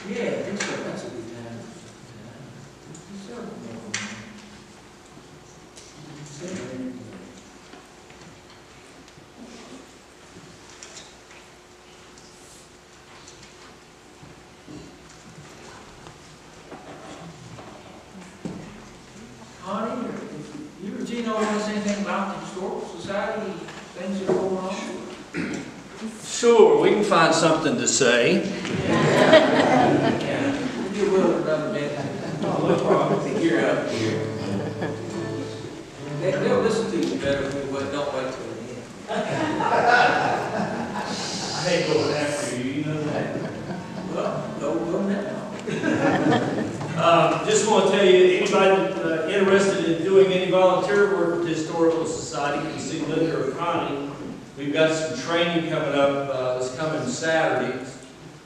Yeah, I think so. That's a good time. Connie, you or Gino want to say anything about the Historical Society, things that are going on? Sure, we can find something to say. Yeah, you will another minute. Oh, no problem. You're up here. They'll listen to you better if we don't wait till the end. I hate going after you, you know that. Well, go now. Just want to tell you, anybody that's interested in doing any volunteer work with the Historical Society can see Linda or Connie. We've got some training coming up this coming Saturday.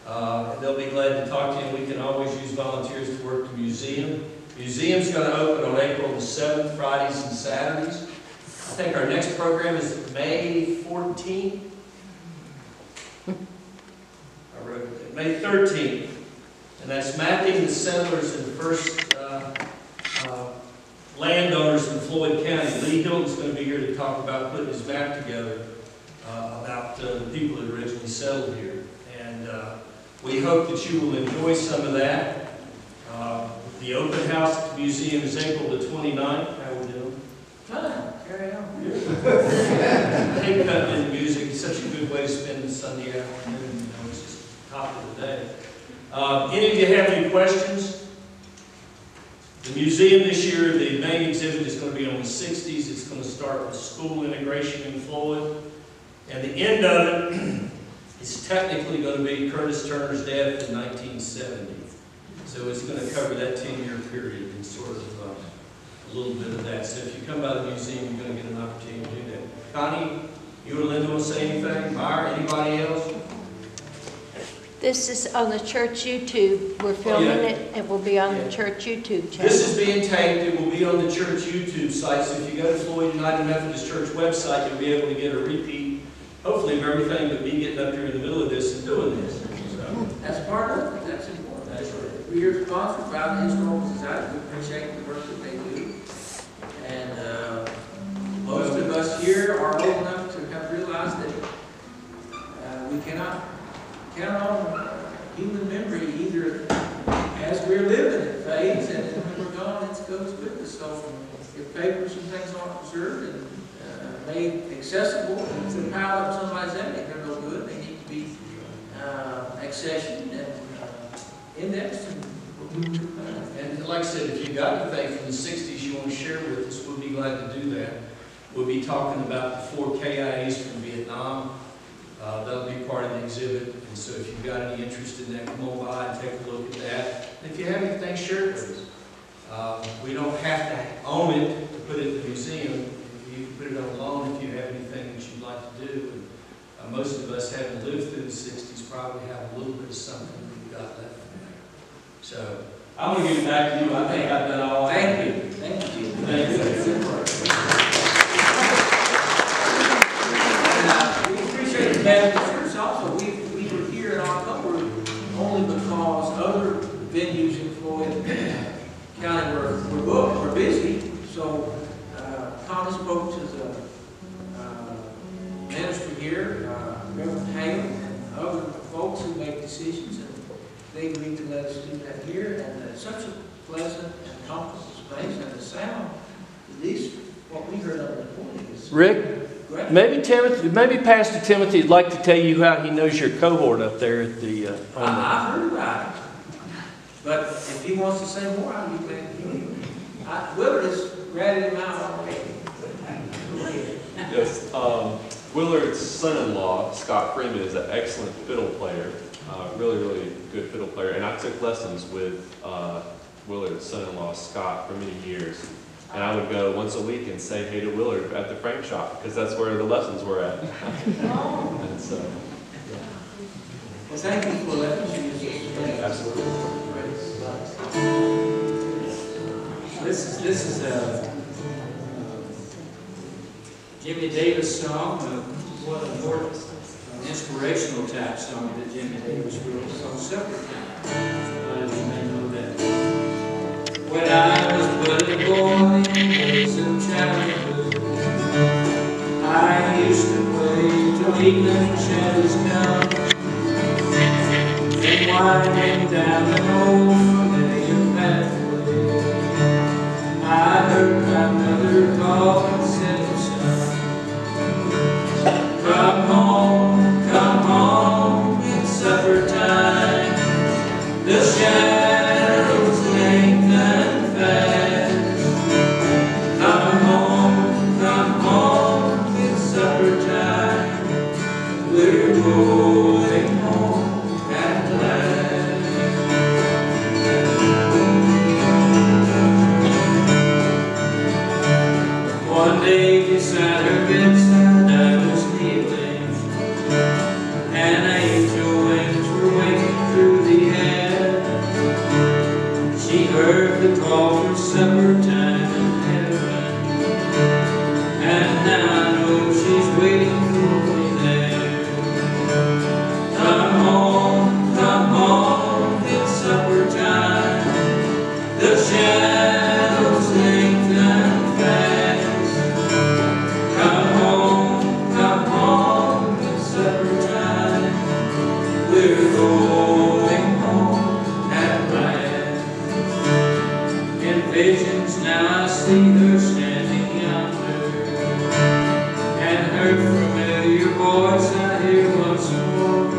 And they'll be glad to talk to you. We can always use volunteers to work the museum. Museum's going to open on April the 7th, Fridays and Saturdays. I think our next program is May 14th. I wrote it. May 13th. And that's mapping the settlers and first landowners in Floyd County. Lee Hilton's going to be here to talk about putting his map together about the people that originally settled here. And we hope that you will enjoy some of that. The open house at the museum is April the 29th. How we doing? Fine, carry on. I hate cutting in the music. It's such a good way to spend the Sunday afternoon. You know, it's just the top of the day. Any of you have any questions? The museum this year, the main exhibit is going to be on the 60s. It's going to start with school integration in Floyd. And the end of it is technically going to be Curtis Turner's death in 1970. So it's going to cover that 10-year period and sort of a little bit of that. So if you come by the museum, you're going to get an opportunity to do that. Connie, you or Linda want to say anything? Myra, anybody else? This is on the church YouTube. We're filming it. It will be on the church YouTube channel. This is being taped. It will be on the church YouTube site. So if you go to Floyd United Methodist Church website, you'll be able to get a repeat, hopefully, of everything but me getting up here in the middle of this and doing this. So That's part of it. That's important. We're sponsored by the Historical Society. We appreciate the work that they do. And most of us here are old enough to have realized that we cannot count on human memory either as we're living. It fades, and when we're gone, it goes with us. So if papers and things aren't preserved and made accessible, if they're piled up somebody's attic, they're no good. They need to be accessioned and indexed. And like I said, if you've got anything from the 60s you want to share with us, we'll be glad to do that. We'll be talking about the 4 KIAs from Vietnam. That'll be part of the exhibit. And so if you've got any interest in that, come on by and take a look at that. And if you have anything, share it with us. We don't have to own it to put it in the museum. You can put it on loan if you have anything that you'd like to do. And most of us having lived through the 60s probably have a little bit of something we've got left from there. So I'm going to give it back to you. I think I've done all I can. Thank you. Thank you. Thank you. Good work. We appreciate the Baptist Church also. We were here in October only because other venues in Floyd County were booked, were busy. So Thomas spoke to the minister here, Reverend Hale, and other folks who make decisions, and they agreed to let us do that here. And it's such a pleasant and comfortable space, and the sound, at least what we heard on the recording, is Rick, great. maybe Pastor Timothy would like to tell you how he knows your cohort up there at the. I've heard about it, but if he wants to say more, I'll be glad to hear him. Willard has ratted him out already. Yes, Willard's son-in-law, Scott Freeman, is an excellent fiddle player, really good fiddle player. And I took lessons with Willard's son-in-law, Scott, for many years. And I would go once a week and say hey to Willard at the frame shop, because that's where the lessons were at. And so, Well, thank you for letting us use this. absolutely. This is a Jimmy Davis song, what a more inspirational type song that Jimmy Davis wrote. So supper time. You may know that. When I was but a boy in days of childhood, I used to play till evening shadows come, and winding down an old familiar pathway, I heard my mother call and say, son, come home, it's supper time. The shadows lengthen fast. Come home, it's supper time. We're going home at last. One day beside her bedside I was kneeling, and angel wings were waving through the air. She heard the call for supper time in heaven, and now I know she's waiting for me there. Come home, it's supper time. The shadows lengthen fast. Come home, it's supper time. We're going home at last. In visions now I see her standing yonder, and her familiar voice I hear once more.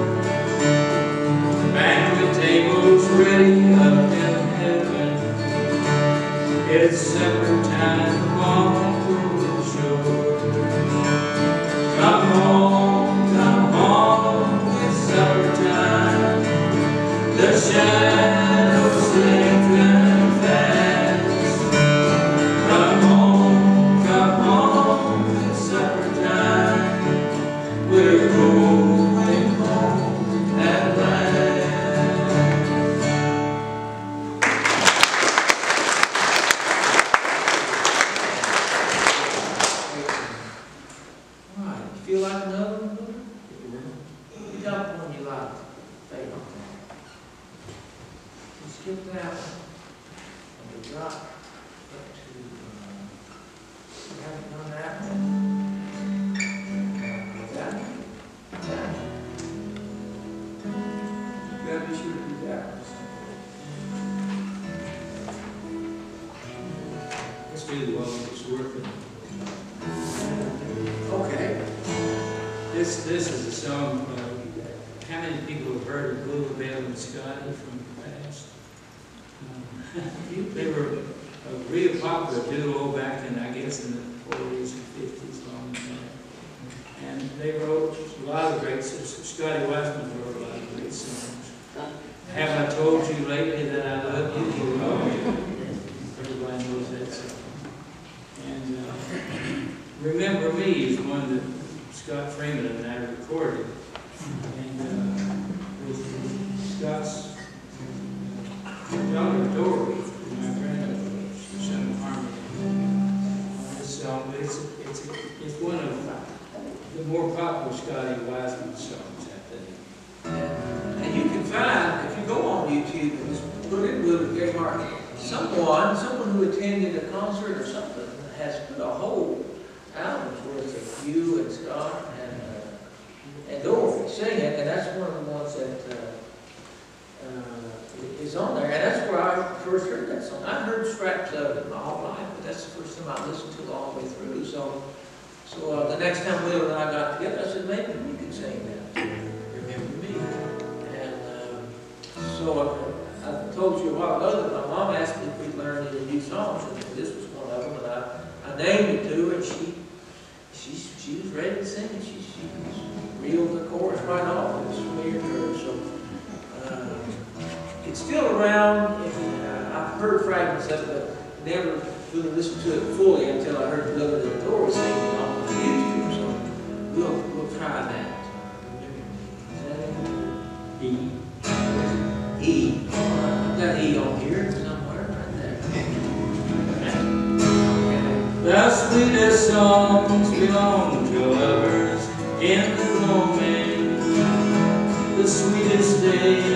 Banquet tables ready up in heaven. It's supper time along that golden shore. Come home, it's supper time. The shadows lengthen fast. Come home, it's supper time. We're going home at last. All right, you feel like another one? You got one you like. Stay on that. You skip that one. And we drop up to, we haven't done that one. That one. That one. You gotta be sure to do that one. Let's do the one that's working. Okay. This is a song, how many people have heard of Blue Bell and Scotty from the past? They were a real popular duo back in, I guess, in the 40s and 50s, long time. And they wrote a lot of great songs. Scotty Weissman wrote a lot of great songs. Have I told you lately that I love you? Everybody knows that song. And Remember Me is one that Scott Freeman and I recorded. And with Scott's daughter Dory, my granddaughter, she sang harmony. This song, it's one of the more popular Scotty Weissman songs, I think. And you can find, if you go on YouTube and just put in Willard Gayheart, someone who attended a concert or something has put a whole album's worth of you and Scott and Dory singing, and that's one of the ones that is on there. And that's where I first heard that song. I've heard scraps of it my whole life, but that's the first time I listened to it all the way through. So the next time Willard and I got together, I said, maybe we could sing that. Remember Me. And so I told you a while ago that my mom asked me if we'd learn any new songs, and this was one of them, and I named it to her, and she was ready to sing it. She reeled the chorus right off. It was familiar to her. So it's still around. I've heard fragments of it, but never really listened to it fully until I heard Willard and Dory sing it on YouTube. So we'll try that. E. E. I've got E on here somewhere, right there. The sweetest songs belong to lovers in the moment. The sweetest days